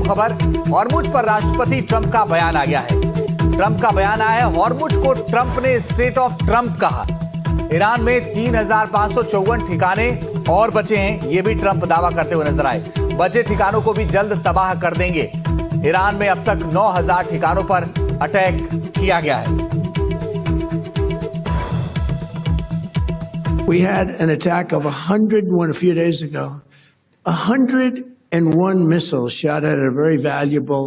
खबर, हॉर्मुज पर राष्ट्रपति ट्रंप का बयान आ गया है। ट्रंप का बयान आया है, हॉर्मुज को ट्रंप ने स्टेट ऑफ ट्रंप कहा। ईरान में 3,554 ठिकाने और बचे हैं, ये भी ट्रंप दावा करते हुए नजर आए। बचे ठिकानों को भी जल्द तबाह कर देंगे। ईरान में अब तक 9,000 ठिकानों पर अटैक किया गया है। We had an attack of 101 a few days ago. 101 missiles shot at a very valuable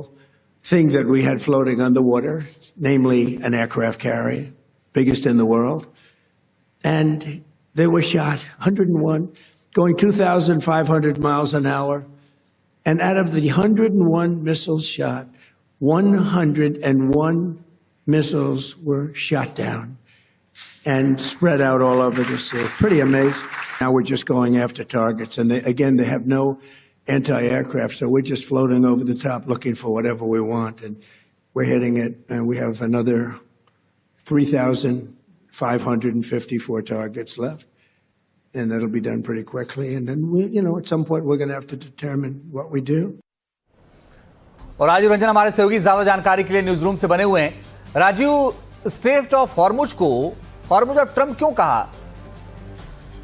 thing that we had floating on the water, namely an aircraft carrier, biggest in the world. And they were shot, 101, going 2,500 miles an hour. And out of the 101 missiles shot, 101 missiles were shot down and spread out all over the sea. Pretty amazing. Now we're just going after targets. And they have no anti-aircraft, so we're just floating over the top looking for whatever we want. And we're hitting it, and we have another 3,554 targets left. And that'll be done pretty quickly. And then, at some point, we're going to have to determine what we do. और राजीव रंजन हमारे सहयोगी ज्यादा जानकारी के लिए news room से बने हुए हैं। राजीव, स्टेट ऑफ हॉर्मुज को हॉर्मुज ऑफ ट्रंप क्यों कहा?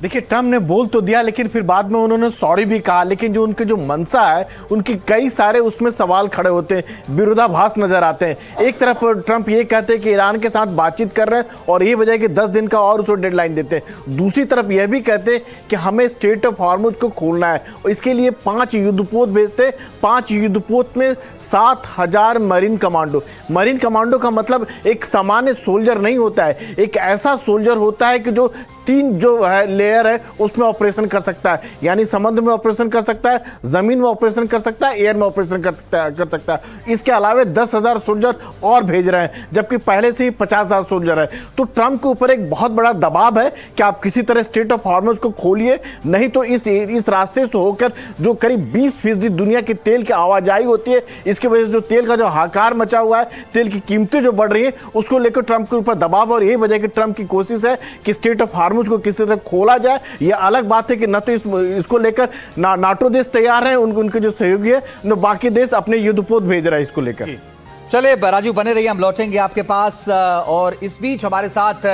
देखिए, ट्रंप ने बोल तो दिया, लेकिन फिर बाद में उन्होंने सॉरी भी कहा। लेकिन जो उनके जो मंशा है, उनके कई सारे उसमें सवाल खड़े होते हैं, विरोधाभास नजर आते हैं। एक तरफ ट्रंप ये कहते हैं कि ईरान के साथ बातचीत कर रहे हैं और ये वजह कि 10 दिन का और उसको डेडलाइन देते हैं। दूसरी तरफ यह भी कहते हैं कि हमें स्टेट ऑफ हॉर्मुज को खोलना है और इसके लिए 5 युद्धपोत भेजते। 5 युद्धपोत में 7,000 मरीन कमांडो। मरीन कमांडो का मतलब एक सामान्य सोल्जर नहीं होता है, एक ऐसा सोल्जर होता है कि जो 3 जो है लेयर है उसमें ऑपरेशन कर सकता है। यानी समुद्र में ऑपरेशन कर सकता है, जमीन में ऑपरेशन कर सकता है, एयर में ऑपरेशन कर सकता है। इसके अलावा 10,000 सोल्जर और भेज रहे हैं, जबकि पहले से ही 50,000 सोल्जर है। तो ट्रंप के ऊपर एक बहुत बड़ा दबाव है कि आप किसी तरह स्टेट ऑफ हॉर्मुज को खोलिए, नहीं तो इस रास्ते से होकर जो करीब 20% दुनिया की तेल की आवाजाही होती है, इसकी वजह से जो तेल का जो हाहाकार मचा हुआ है, तेल की कीमतें जो बढ़ रही हैं, उसको लेकर ट्रंप के ऊपर दबाव। और यही वजह कि ट्रंप की कोशिश है कि स्टेट ऑफ हॉर्मुज को किसी तरह खोला जाए। यह अलग बात है कि न तो इसको लेकर नाटो देश तैयार हैं, उनके जो सहयोगी है, न बाकी देश अपने युद्धपोत भेज रहे हैं इसको लेकर। चले राजीव, बने रहिए, हम लौटेंगे आपके पास। और इस बीच हमारे साथ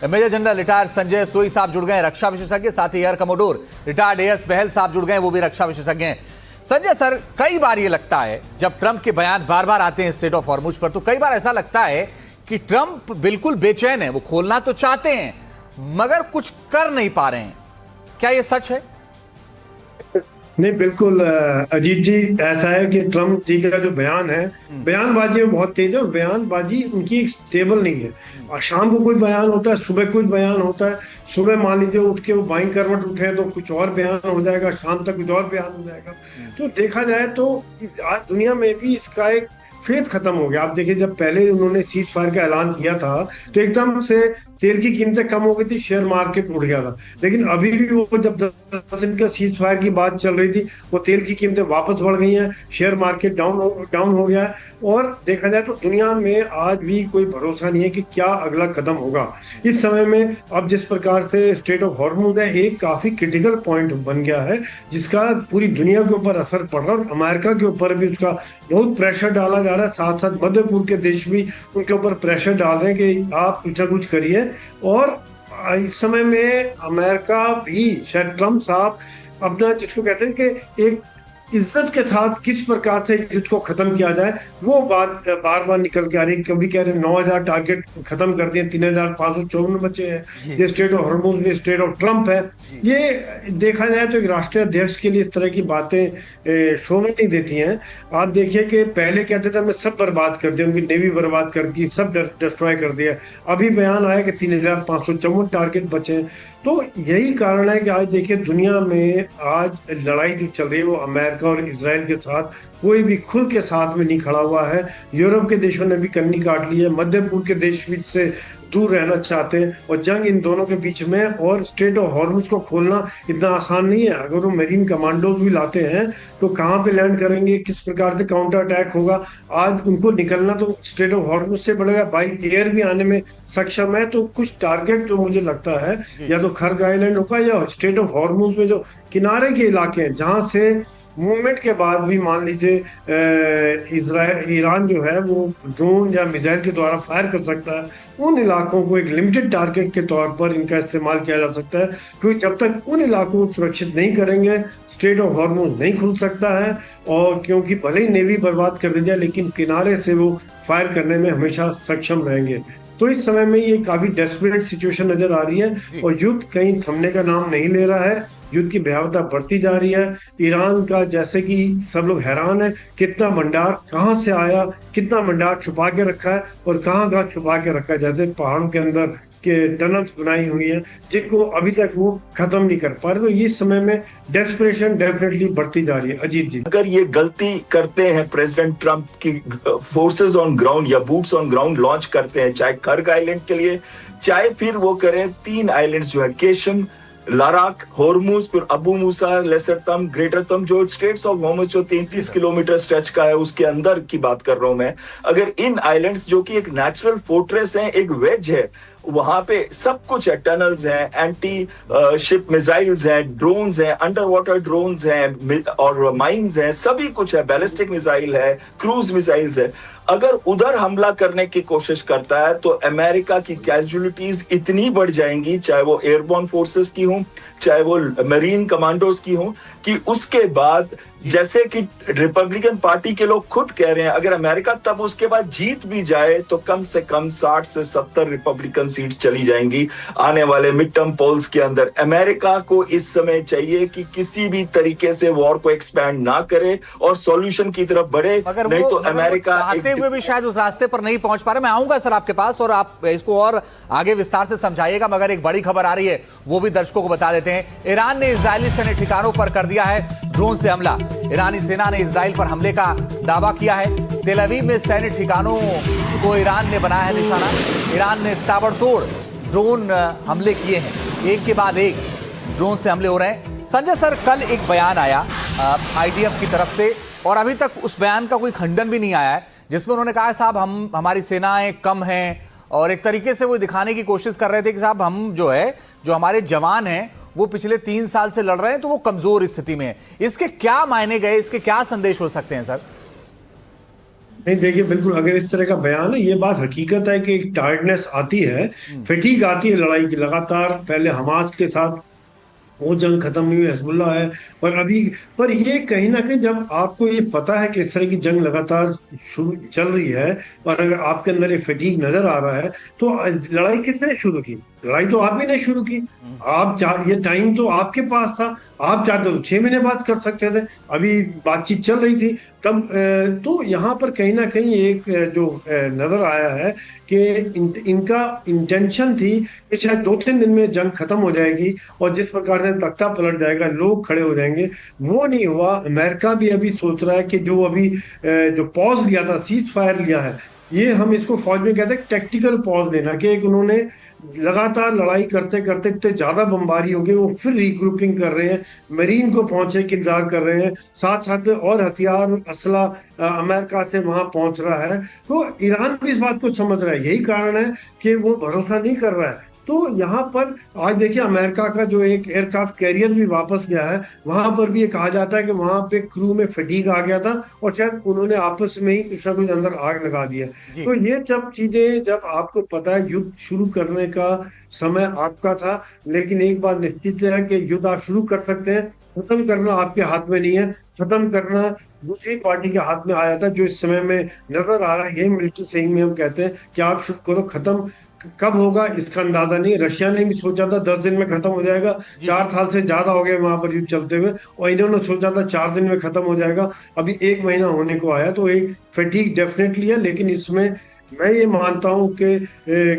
मेजर जनरल रिटायर्ड संजय सोई साहब जुड़ गए, रक्षा विशेषज्ञ, साथ ही एयर कमोडोर रिटायर्ड एएस बहल साहब जुड़ गए, वो भी रक्षा विशेषज्ञ हैं। संजय सर, कई बार ये लगता है जब ट्रंप के बयान बार बार आते हैं स्टेट ऑफ हॉर्मुज पर, तो कई बार ऐसा लगता है कि ट्रंप बिल्कुल बेचैन है। वो खोलना तो चाहते हैं मगर कुछ कर नहीं पा रहे हैं। क्या ये सच है? नहीं, बिल्कुल अजीत जी, ऐसा है कि ट्रंप जी का जो बयान है, बयानबाजी में बहुत तेज है और बयानबाजी उनकी एक स्टेबल नहीं है। और शाम को कुछ बयान होता है, सुबह कुछ बयान होता है। सुबह मान लीजिए उठ के वो बाईं करवट उठे तो कुछ और बयान हो जाएगा, शाम तक कुछ और बयान हो जाएगा। तो देखा जाए तो आज दुनिया में भी इसका एक फेथ खत्म हो गया। आप देखिए, जब पहले उन्होंने सीज फायर का ऐलान किया था तो एकदम से तेल की कीमतें कम हो गई थी, शेयर मार्केट उड़ गया था। लेकिन अभी भी वो जब 10 दिन का सीज फायर की बात चल रही थी, वो तेल की कीमतें वापस बढ़ गई हैं, शेयर मार्केट डाउन हो गया है। और देखा जाए तो दुनिया में आज भी कोई भरोसा नहीं है कि क्या अगला कदम होगा। इस समय में अब जिस प्रकार से स्टेट ऑफ हॉर्मुज है, एक काफी क्रिटिकल पॉइंट बन गया है, जिसका पूरी दुनिया के ऊपर असर पड़ रहा है और अमेरिका के ऊपर भी उसका बहुत प्रेशर डाला जा रहा है। साथ साथ मध्य पूर्व के देश भी उनके ऊपर प्रेशर डाल रहे हैं कि आप कुछ ना कुछ करिए। और इस समय में अमेरिका भी, शायद ट्रंप साहब अपना जिसको कहते हैं कि एक इज्जत के साथ किस प्रकार से युद्ध को खत्म किया जाए, वो बात बार बार निकल के आ रही। कभी कह रहे 9,000 टारगेट खत्म कर दिए, 3,554 बचे हैं। ये स्टेट ऑफ हॉर्मुज में स्टेट ऑफ ट्रंप है। ये देखा जाए तो एक राष्ट्रीय अध्यक्ष के लिए इस तरह की बातें शोभा नहीं देती हैं। आप देखिए कि पहले कहते थे हमने सब बर्बाद कर दिया, उनकी नेवी बर्बाद कर दी, सब डिस्ट्रॉय कर दिया। अभी बयान आया कि 3,554 टारगेट बचे हैं। तो यही कारण है कि आज देखिए दुनिया में आज लड़ाई जो चल रही है वो अमेरिका और इजराइल के साथ, कोई भी खुल के साथ में नहीं खड़ा हुआ है। यूरोप के देशों ने भी कन्नी काट ली है, मध्य पूर्व के देश भी से दूर रहना चाहते हैं और जंग इन दोनों के बीच में। और स्टेट ऑफ हॉर्मुज को खोलना इतना आसान नहीं है। अगर वो मरीन कमांडोज भी लाते हैं तो कहाँ पे लैंड करेंगे, किस प्रकार से काउंटर अटैक होगा। आज उनको निकलना तो स्टेट ऑफ हॉर्मुज से पड़ेगा, बाई एयर भी आने में सक्षम है। तो कुछ टारगेट जो मुझे लगता है या तो खर्ग आइलैंड होगा या स्टेट ऑफ हॉर्मुज में जो किनारे के इलाके हैं, जहां से मूवमेंट के बाद भी मान लीजिए ईरान जो है वो ड्रोन या मिसाइल के द्वारा फायर कर सकता है, उन इलाकों को एक लिमिटेड टारगेट के तौर पर इनका इस्तेमाल किया जा सकता है, क्योंकि जब तक उन इलाकों को सुरक्षित नहीं करेंगे स्ट्रेट ऑफ हॉर्मुज नहीं खुल सकता है। और क्योंकि भले ही नेवी बर्बाद कर दी जाए लेकिन किनारे से वो फायर करने में हमेशा सक्षम रहेंगे। तो इस समय में ये काफी डेस्परेट सिचुएशन नजर आ रही है और युद्ध कहीं थमने का नाम नहीं ले रहा है। युद्ध की भयावहता बढ़ती जा रही है। ईरान का जैसे कि सब लोग हैरान है, कितना भंडार कहाँ से आया, कितना भंडार छुपा के रखा है और कहाँ कहाँ छुपा के रखा है, जैसे पहाड़ों के अंदर के टनल्स बनाई हुई हैं जिनको अभी तक वो खत्म नहीं कर पा रहे। तो इस समय में डेस्परेशन डेफिनेटली बढ़ती जा रही है। अजीत जी, अगर ये गलती करते हैं प्रेसिडेंट ट्रंप की फोर्सेस ऑन ग्राउंड या बूट्स ऑन ग्राउंड लॉन्च करते हैं, चाहे कर्ग आइलैंड के लिए, चाहे फिर वो करें 3 आइलैंड्स जो है केशन, लाराक, होर्मुज, फिर अबू मूसा, लेसर तम, ग्रेटर तम, जो स्ट्रेट्स ऑफ होर्मुज जो 33 किलोमीटर स्ट्रेच का है उसके अंदर की बात कर रहा हूं मैं। अगर इन आइलैंड्स जो कि एक नेचुरल फोर्ट्रेस है, एक वेज है, वहां पे सब कुछ है, टनल्स हैं, एंटी शिप मिसाइल्स हैं, ड्रोन्स हैं, अंडर वाटर ड्रोन्स हैं और माइंस हैं, सभी कुछ है, बैलिस्टिक मिसाइल है, क्रूज मिसाइल्स है। अगर उधर हमला करने की कोशिश करता है तो अमेरिका की कैजुअलिटीज इतनी बढ़ जाएंगी, चाहे वो एयरबोर्न फोर्सेस की हो, चाहे वो मरीन कमांडोज की हो, कि उसके बाद जैसे कि रिपब्लिकन पार्टी के लोग खुद कह रहे हैं अगर अमेरिका तब उसके बाद जीत भी जाए तो कम से कम 60 से 70 रिपब्लिकन सीट्स चली जाएंगी आने वाले मिड टर्म पोल्स के अंदर। अमेरिका को इस समय चाहिए कि किसी भी तरीके से वॉर को एक्सपैंड ना करे और सॉल्यूशन की तरफ बढ़े, नहीं तो अमेरिका चाहते हुए भी शायद उस रास्ते पर नहीं पहुंच पा रहे। मैं आऊंगा सर आपके पास और आप इसको और आगे विस्तार से समझाइएगा, मगर एक बड़ी खबर आ रही है वो भी दर्शकों को बता देते हैं। ईरान ने इजरायली सैन्य ठिकानों पर कर दिया है ड्रोन से हमला। ईरानी सेना ने इजराइल पर हमले का दावा किया है। तेल अवीव में सैन्य ठिकानों को ईरान ने बनाया है निशाना। ईरान ने ताबड़तोड़ ड्रोन हमले किए हैं, एक के बाद एक ड्रोन से हमले हो रहे हैं। संजय सर, कल एक बयान आया आईडीएफ की तरफ से और अभी तक उस बयान का कोई खंडन भी नहीं आया है, जिसमें उन्होंने कहा है साहब हमारी सेनाएं कम हैं और एक तरीके से वो दिखाने की कोशिश कर रहे थे कि साहब हम जो हमारे जवान हैं वो पिछले 3 साल से लड़ रहे हैं तो वो कमजोर स्थिति में है। इसके क्या मायने गए, इसके क्या संदेश हो सकते हैं सर? नहीं देखिए, बिल्कुल अगर इस तरह का बयान है, ये बात हकीकत है कि एक टायर्डनेस आती है, फटीग आती है लड़ाई की। लगातार पहले हमास के साथ वो जंग खत्म नहीं हुई, हिजबुल्लाह है, और अभी पर ये कहीं ना कहीं जब आपको ये पता है कि इस तरह की जंग लगातार शुरू चल रही है और अगर आपके अंदर ये फटीग नजर आ रहा है तो लड़ाई किसने शुरू की? लड़ाई तो आप ही ने शुरू की। ये टाइम तो आपके पास था, आप चाहते तो 6 महीने बाद कर सकते थे, अभी बातचीत चल रही थी तब। तो यहाँ पर कहीं ना कहीं एक जो नजर आया है कि इनका इंटेंशन थी कि शायद 2-3 दिन में जंग खत्म हो जाएगी और जिस प्रकार से तख्ता पलट जाएगा, लोग खड़े हो जाएंगे, वो नहीं हुआ। अमेरिका भी अभी सोच रहा है कि जो अभी जो पॉज लिया था, सीज फायर लिया है, ये हम इसको फौज में कहते हैं टैक्टिकल पॉज लेना, कि एक उन्होंने लगातार लड़ाई करते करते इतने ज्यादा बमबारी हो गई, वो फिर रिग्रुपिंग कर रहे हैं, मरीन को पहुंचे के इंतजार कर रहे हैं, साथ साथ में और हथियार असला अमेरिका से वहां पहुंच रहा है। तो ईरान भी इस बात को समझ रहा है, यही कारण है कि वो भरोसा नहीं कर रहा है। तो यहाँ पर आज देखिए अमेरिका का जो एक एयरक्राफ्ट कैरियर भी वापस गया है, वहां पर भी ये कहा जाता है कि वहां पे क्रू में फटीग आ गया था और शायद उन्होंने आपस में ही कुछ ना कुछ अंदर आग लगा दिया। तो ये सब चीजें जब आपको पता है युद्ध शुरू करने का समय आपका था, लेकिन एक बात निश्चित है कि युद्ध आप शुरू कर सकते हैं, खत्म करना आपके हाथ में नहीं है। खत्म करना दूसरी पार्टी के हाथ में आया था, जो इस समय में नजर आ रहा है। यही मिलिट्री सेइंग में हम कहते हैं कि आप शुरू करो, खत्म कब होगा इसका अंदाजा नहीं। रशिया ने भी सोचा था 10 दिन में खत्म हो जाएगा, 4 साल से ज्यादा हो गए वहां पर युद्ध चलते हुए, और इन्होंने सोचा था 4 दिन में खत्म हो जाएगा, अभी 1 महीना होने को आया। तो एक फटीग डेफिनेटली है, लेकिन इसमें मैं ये मानता हूं कि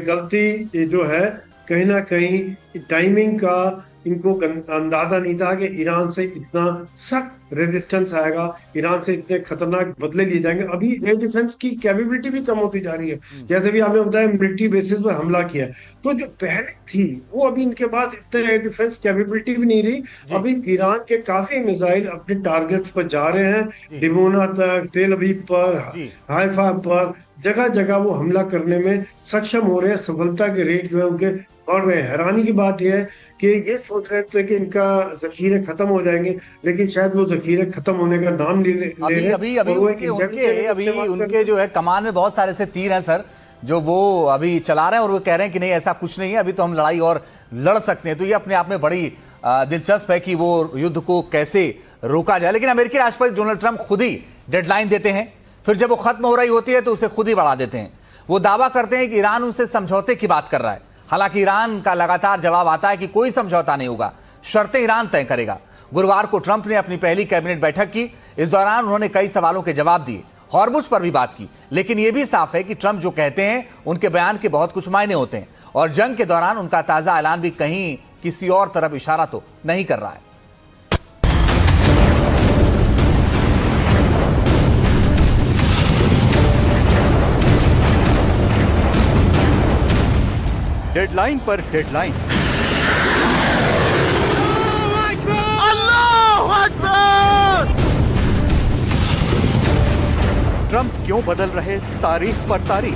गलती जो है कहीं ना कहीं टाइमिंग का इनको अंदाजा नहीं था कि ईरान से इतना सख्त रेजिस्टेंस आएगा, ईरान से इतने खतरनाक बदले लिए जाएंगे। अभी एयर डिफेंस की कैपेबिलिटी भी कम होती जा रही है, जैसे भी आपने बताया मिलिट्री बेसिस पर हमला किया, तो जो पहले थी वो अभी इनके पास इतने एयर डिफेंस कैपेबिलिटी भी नहीं रही। अभी ईरान के काफी मिसाइल अपने टारगेट्स पर जा रहे हैं, डिमोना तक, तेल अवीव पर, हाइफा पर, जगह जगह वो हमला करने में सक्षम हो रहे हैं। सफलता के रेट जो है उनके और हैरानी की बात यह है कि ये सोच रहे थे कि इनका जखीरे खत्म हो जाएंगे, लेकिन शायद वो जखीरे खत्म होने का नाम ले अभी रहे अभी अभी और वो एक उनके इंजेक्शन अभी इस्तेमाल उनके करते जो है कमान में बहुत सारे से तीर हैं सर, जो वो अभी चला रहे हैं और वो कह रहे हैं कि नहीं ऐसा कुछ नहीं है, अभी तो हम लड़ाई और लड़ सकते हैं। तो ये अपने आप में बड़ी दिलचस्प है कि वो युद्ध को कैसे रोका जाए। लेकिन अमेरिकी राष्ट्रपति डोनाल्ड ट्रंप खुद ही डेडलाइन देते हैं, फिर जब वो खत्म हो रही होती है तो उसे खुद ही बढ़ा देते हैं। वो दावा करते हैं कि ईरान उनसे समझौते की बात कर रहा है, हालांकि ईरान का लगातार जवाब आता है कि कोई समझौता नहीं होगा, शर्तें ईरान तय करेगा। गुरुवार को ट्रंप ने अपनी पहली कैबिनेट बैठक की। इस दौरान उन्होंने कई सवालों के जवाब दिए, हॉर्मुज पर भी बात की। लेकिन यह भी साफ है कि ट्रंप जो कहते हैं उनके बयान के बहुत कुछ मायने होते हैं, और जंग के दौरान उनका ताजा ऐलान भी कहीं किसी और तरफ इशारा तो नहीं कर रहा है। डेडलाइन पर डेडलाइन। ट्रंप क्यों बदल रहे तारीख पर तारीख?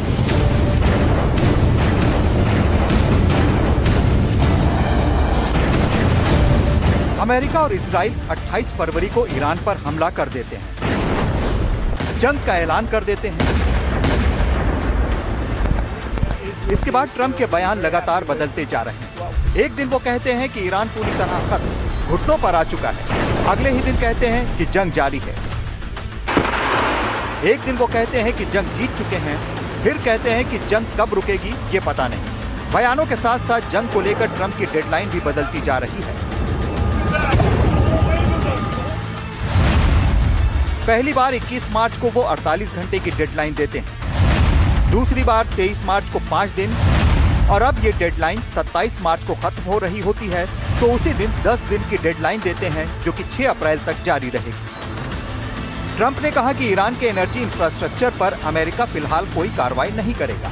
अमेरिका और इजराइल 28 फरवरी को ईरान पर हमला कर देते हैं, जंग का ऐलान कर देते हैं। इसके बाद ट्रंप के बयान लगातार बदलते जा रहे हैं। एक दिन वो कहते हैं कि ईरान पूरी तरह खत्म, घुटनों पर आ चुका है। अगले ही दिन कहते हैं कि जंग जारी है। एक दिन वो कहते हैं कि जंग जीत चुके हैं, फिर कहते हैं कि जंग कब रुकेगी ये पता नहीं। बयानों के साथ साथ जंग को लेकर ट्रंप की डेडलाइन भी बदलती जा रही है। पहली बार 21 मार्च को वो 48 घंटे की डेडलाइन देते हैं, दूसरी बार 23 मार्च को 5 दिन, और अब ये डेडलाइन 27 मार्च को खत्म हो रही होती है तो उसी दिन 10 दिन की डेडलाइन देते हैं, जो कि 6 अप्रैल तक जारी रहेगी। ट्रंप ने कहा कि ईरान के एनर्जी इंफ्रास्ट्रक्चर पर अमेरिका फिलहाल कोई कार्रवाई नहीं करेगा।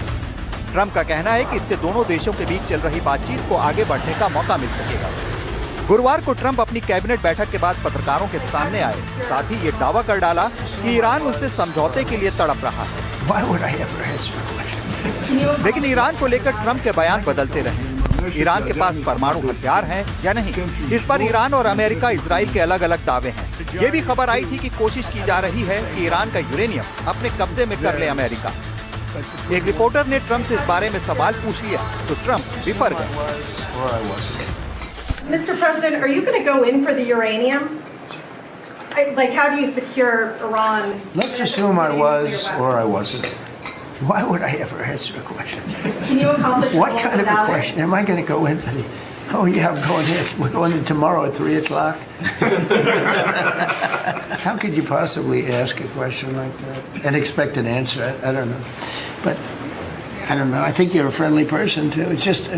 ट्रंप का कहना है कि इससे दोनों देशों के बीच चल रही बातचीत को आगे बढ़ने का मौका मिल सकेगा। गुरुवार को ट्रंप अपनी कैबिनेट बैठक के बाद पत्रकारों के सामने आए, साथ ही ये दावा कर डाला कि ईरान उनसे समझौते के लिए तड़प रहा है। लेकिन ईरान को लेकर ट्रंप के बयान बदलते रहे। ईरान के पास परमाणु हथियार हैं या नहीं, इस पर ईरान और अमेरिका, इजराइल के अलग अलग दावे हैं। ये भी खबर आई थी कि कोशिश की जा रही है कि ईरान का यूरेनियम अपने कब्जे में कर ले अमेरिका। एक रिपोर्टर ने ट्रंप से इस बारे में सवाल पूछ लिया तो ट्रंप बिफर गए। Mr. President, are you going to go in for the uranium? Like, how do you secure Iran? Let's assume I was or I wasn't. Why would I ever answer a question? Can you accomplish What both kind of a without it? question? Am I going to go in for the... Oh, yeah, I'm going in. We're going in tomorrow at 3 o'clock. How could you possibly ask a question like that and expect an answer? I don't know. But I don't know. I think you're a friendly person, too. It's just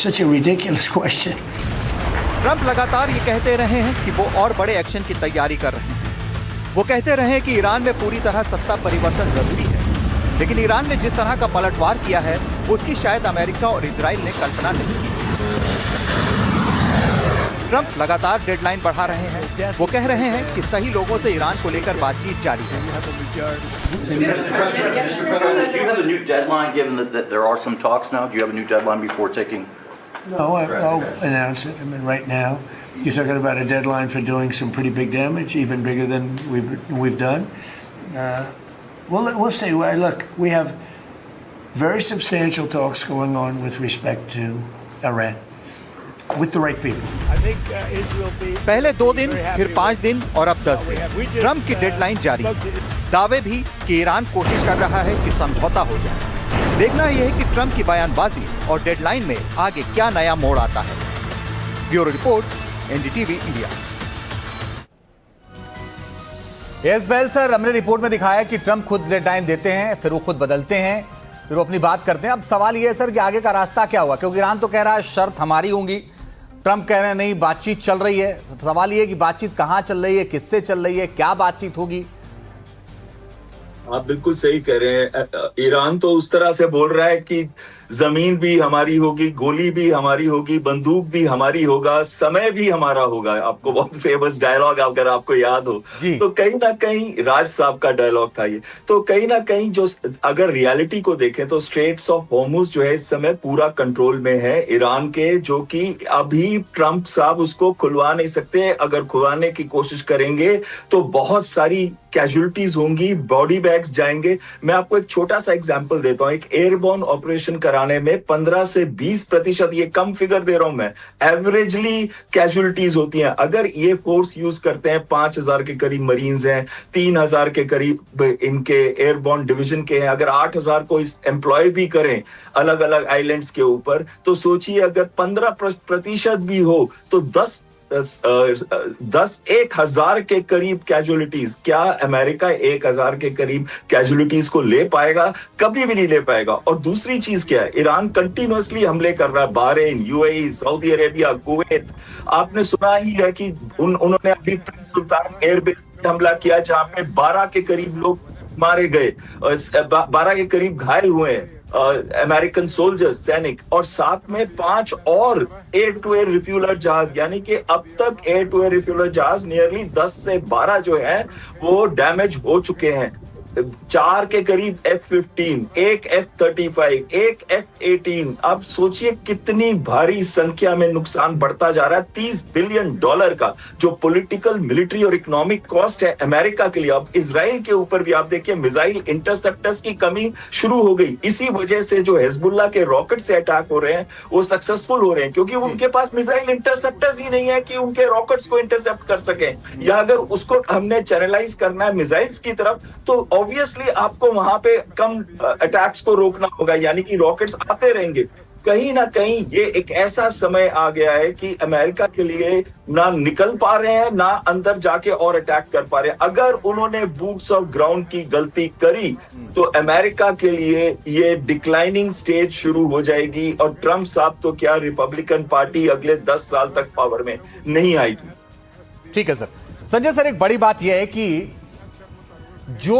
such a ridiculous question. Trump लगातार ये कहते रहे हैं कि वो और बड़े action की तैयारी कर रहे हैं। वो कहते रहे हैं कि ईरान में पूरी तरह सत्ता परिवर्तन जरूरी है, लेकिन ईरान ने जिस तरह का पलटवार किया है उसकी शायद अमेरिका और इजराइल ने कल्पना नहीं की। ट्रंप लगातार डेडलाइन बढ़ा रहे हैं। वो कह रहे हैं कि सही लोगों से ईरान को लेकर बातचीत जारी है। Do you have a new deadline, given that there are some talks now? Do you have a new deadline before taking? No, I'll announce it. I mean, right now, you're talking about a deadline for doing some pretty big damage, even bigger than we've done. We'll see. Look, we have very substantial talks going on with respect to Iran, with the right people. पहले 2 दिन, फिर 5 दिन और अब 10 दिन। Trump की deadline जारी। दावे भी कि ईरान कोशिश कर रहा है कि समझौता हो जाए। देखना यह है कि ट्रंप की बयानबाजी और डेडलाइन में आगे क्या नया मोड़ आता है। Bureau report, NDTV India. Yes bell sir, हमने रिपोर्ट में दिखाया कि ट्रंप खुद डेडलाइन देते हैं, फिर वो खुद बदलते हैं, फिर वो अपनी बात करते हैं। अब सवाल ये है सर कि आगे का रास्ता क्या हुआ, क्योंकि ईरान तो कह रहा है शर्त हमारी होंगी, ट्रंप कह रहे हैं नहीं बातचीत चल रही है। सवाल ये है कि बातचीत कहाँ चल रही है, किससे चल रही है, क्या बातचीत होगी? आप बिल्कुल सही कह रहे हैं। ईरान तो उस तरह से बोल रहा है कि जमीन भी हमारी होगी, गोली भी हमारी होगी, बंदूक भी हमारी होगा, समय भी हमारा होगा। आपको बहुत फेमस डायलॉग अगर आपको याद हो तो कहीं ना कहीं राज साहब का डायलॉग था ये। तो कहीं ना कहीं जो अगर रियलिटी को देखें तो स्ट्रेट्स ऑफ हॉर्मुज जो है इस समय पूरा कंट्रोल में है ईरान के, जो कि अभी ट्रंप साहब उसको खुलवा नहीं सकते। अगर खुलवाने की कोशिश करेंगे तो बहुत सारी कैजुअलिटीज होंगी, बॉडी बैग्स जाएंगे। मैं आपको एक छोटा सा एग्जांपल देता हूं। एक एयरबोर्न ऑपरेशन कराने में 15 से 20%, ये कम फिगर दे रहा हूं मैं, एवरेजली कैजुअलिटीज होती हैं। अगर ये फोर्स यूज करते हैं, 5000 के करीब मरीन्स हैं, 3000 के करीब इनके एयरबोर्न डिवीजन के हैं, अगर 8000 को इस एम्प्लॉय भी करें अलग अलग आइलैंड्स के ऊपर, तो सोचिए अगर 15% भी हो तो 10,000 के करीब कैजुअलिटीज। क्या अमेरिका 1000 के करीब कैजुअलिटीज को ले पाएगा? कभी भी नहीं ले पाएगा। और दूसरी चीज क्या है, ईरान कंटिन्यूअसली हमले कर रहा है, Bahrain, UAE, Saudi Arabia, Kuwait. आपने सुना ही है कि उन्होंने अभी प्रिंस सुल्तान एयरबेस पे हमला किया जहां पे 12 के करीब लोग मारे गए, 12 के करीब घायल हुए हैं अमेरिकन सोल्जर्स, सैनिक, और साथ में 5 और एयर टू एयर रिफ्यूलर जहाज। यानी कि अब तक एयर टू एयर रिफ्यूलर जहाज नियरली 10 से 12 जो है वो डैमेज हो चुके हैं। 4 के करीब F-15, एक F-35, एक F-18। अब सोचिए कितनी भारी संख्या में नुकसान बढ़ता जा रहा है। $30 बिलियन का जो पॉलिटिकल, मिलिट्री और इकोनॉमिक कॉस्ट है अमेरिका के लिए। अब इजराइल के ऊपर भी आप देखिए मिसाइल इंटरसेप्टर्स की कमी शुरू हो गई। इसी वजह से जो हिजबुल्लाह के रॉकेट से अटैक हो रहे हैं वो सक्सेसफुल हो रहे हैं, क्योंकि उनके पास मिसाइल इंटरसेप्टर्स ही नहीं है कि उनके रॉकेट्स को इंटरसेप्ट कर सकें। या अगर उसको हमने चैनलाइज करना है मिसाइल्स की तरफ, तो ऑब्वियसली आपको वहां पे कम अटैक्स को रोकना होगा, यानी कि रॉकेट्स आते रहेंगे। कहीं ना कहीं ये एक ऐसा समय आ गया है कि अमेरिका के लिए ना निकल पा रहे हैं, ना अंदर जाके और अटैक कर पा रहे हैं। अगर उन्होंने बूट्स ऑफ ग्राउंड की गलती करी तो अमेरिका के लिए ये डिक्लाइनिंग स्टेज शुरू हो जाएगी, और ट्रंप साहब तो क्या, रिपब्लिकन पार्टी अगले 10 साल तक पावर में नहीं आएगी। ठीक है सर। संजय सर, एक बड़ी बात यह है कि जो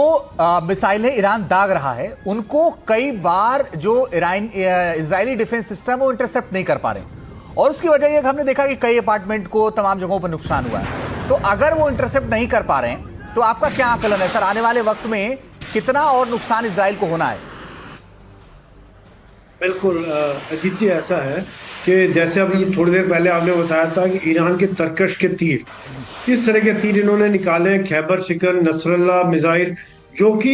मिसाइलें ईरान दाग रहा है उनको कई बार जो इजरायली डिफेंस सिस्टम वो इंटरसेप्ट नहीं कर पा रहे, और उसकी वजह यह हमने देखा कि कई अपार्टमेंट को तमाम जगहों पर नुकसान हुआ है। तो अगर वो इंटरसेप्ट नहीं कर पा रहे हैं तो आपका क्या आकलन है सर, आने वाले वक्त में कितना और नुकसान इजराइल को होना है? बिल्कुल अजीत जी, ऐसा है कि जैसे अभी थोड़ी देर पहले आपने बताया था कि ईरान के तरकश के तीर, किस तरह के तीर इन्होंने निकाले, खैबर शिकन, नसरल्ला मिसाइल, जो कि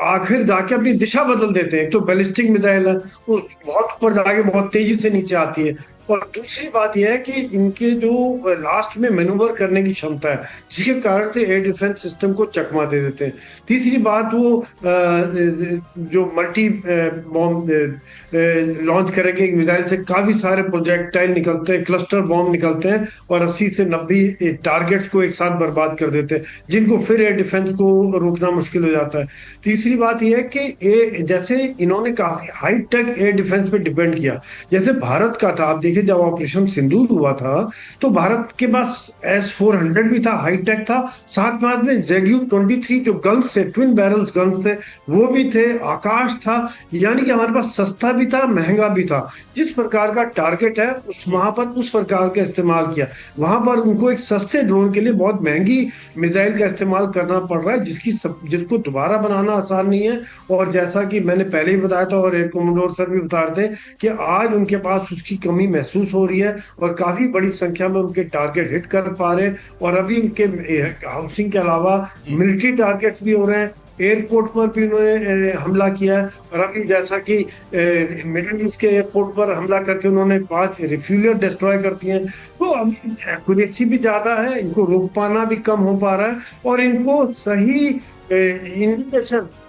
आखिर जाके अपनी दिशा बदल देते हैं। एक तो बैलिस्टिक मिसाइल है, वो बहुत ऊपर जाके बहुत तेजी से नीचे आती है, और दूसरी बात यह है कि इनके जो लास्ट में मैनूवर करने की क्षमता है, जिसके कारण से एयर डिफेंस सिस्टम को चकमा दे देते हैं। तीसरी बात, वो जो मल्टी बॉम्ब लॉन्च करेंगे एक मिसाइल से, काफी सारे प्रोजेक्टाइल निकलते हैं, क्लस्टर बॉम्ब निकलते हैं, और 80 से 90 टारगेट्स को एक साथ बर्बाद कर देते हैं, जिनको फिर एयर डिफेंस को रोकना मुश्किल हो जाता है। तीसरी बात यह है कि जैसे इन्होंने काफी हाई टेक एयर डिफेंस पे डिपेंड किया, जैसे भारत का था। आप देखिए जब ऑपरेशन सिंदूर हुआ था तो भारत के पास S-400 भी था, हाईटेक था, साथ में ZU-23 जो गन्स थे, ट्विन बैरल्स गन्स थे, वो भी थे, आकाश था, यानी कि हमारे पास सस्ता भी था, महंगा भी था। जिस प्रकार का टारगेट है वहां पर उस प्रकार का इस्तेमाल किया। वहां पर उनको एक सस्ते ड्रोन के लिए बहुत महंगी मिसाइल का इस्तेमाल करना पड़ रहा है, जिसको दोबारा बनाना आसान नहीं है। और जैसा कि मैंने पहले ही बताया था, और एयर कमोडोर सर भी बता रहे थे, कि आज उनके पास उसकी कमी महसूस हो रही है, और काफी बड़ी संख्या में उनके टारगेट हिट कर पा रहे हैं। और अभी उनके हाउसिंग के अलावा मिलिट्री टारगेट्स भी हो रहे हैं, एयरपोर्ट पर भी उन्होंने हमला किया है। और अभी जैसा कि मिडिल ईस्ट के एयरपोर्ट पर हमला करके उन्होंने 5 रिफ्यूलर डिस्ट्रॉय कर दिए हैं। तो अभी एक्यूरेसी भी ज्यादा है, इनको रोक पाना भी कम हो पा रहा है, और इनको सही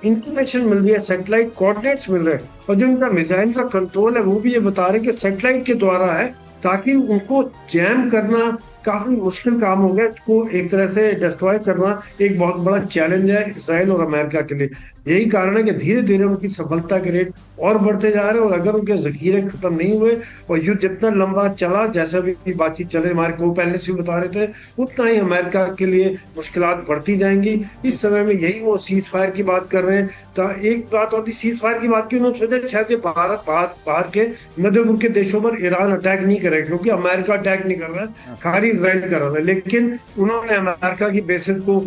इंफॉर्मेशन मिल रही है, सैटेलाइट कोऑर्डिनेट्स मिल रहे हैं। और जो इनका मिसाइल का कंट्रोल है वो भी ये बता रहे हैं कि सैटेलाइट के द्वारा है, ताकि उनको जैम करना काफी मुश्किल काम हो गया। इसको एक तरह से डिस्ट्रॉय करना एक बहुत बड़ा चैलेंज है इसराइल और अमेरिका के लिए। यही कारण है कि धीरे धीरे उनकी सफलता के रेट और बढ़ते जा रहे हैं, और अगर उनके जखीरे खत्म नहीं हुए और युद्ध जितना लंबा चला, जैसा भी बातचीत चले, हमारे को पहले से भी बता रहे थे, उतना ही अमेरिका के लिए मुश्किलात बढ़ती जाएंगी। इस समय में यही वो सीज फायर की बात कर रहे हैं। तो एक बात और थी, सीज फायर की बात की, उन्होंने सोचा शायद ये बाहर के मध्यपूर्व के देशों पर ईरान अटैक नहीं करेगा, क्योंकि अमेरिका अटैक नहीं कर रहा है, खाली इजराइल कर रहा है। लेकिन उन्होंने अमेरिका की बेसेस को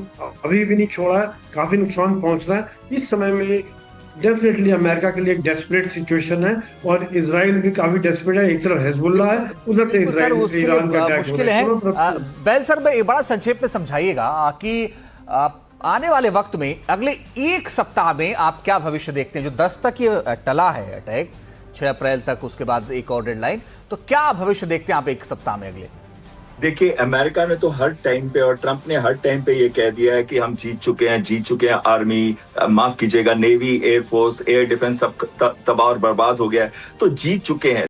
अभी भी नहीं छोड़ा, काफी नुकसान पहुंच रहा है। इस समय में डेफिनेटली अमेरिका के लिए एक डेस्परेट सिचुएशन है, और इजराइल भी काफी डेस्परेट है। एक तरफ हिजबुल्लाह है, उधर से सर इजराइल उसके लिए ईरान का अटैक मुश्किल है। बैल सर, मैं एक बड़ा संक्षेप में समझाइएगा कि आने वाले वक्त में अगले एक सप्ताह में आप क्या भविष्य देखते हैं? जो 10 तक ये टला है अटैक, 6 अप्रैल तक, उसके बाद एक और डेडलाइन, तो क्या भविष्य देखते हैं आप एक सप्ताह में अगले? देखिए, अमेरिका ने तो हर टाइम पे और ट्रंप ने हर टाइम पे ये कह दिया है कि हम जीत चुके हैं, आर्मी, माफ कीजिएगा, नेवी, एयरफोर्स, एयर डिफेंस सब तबाह और बर्बाद हो गया है, तो जीत चुके हैं।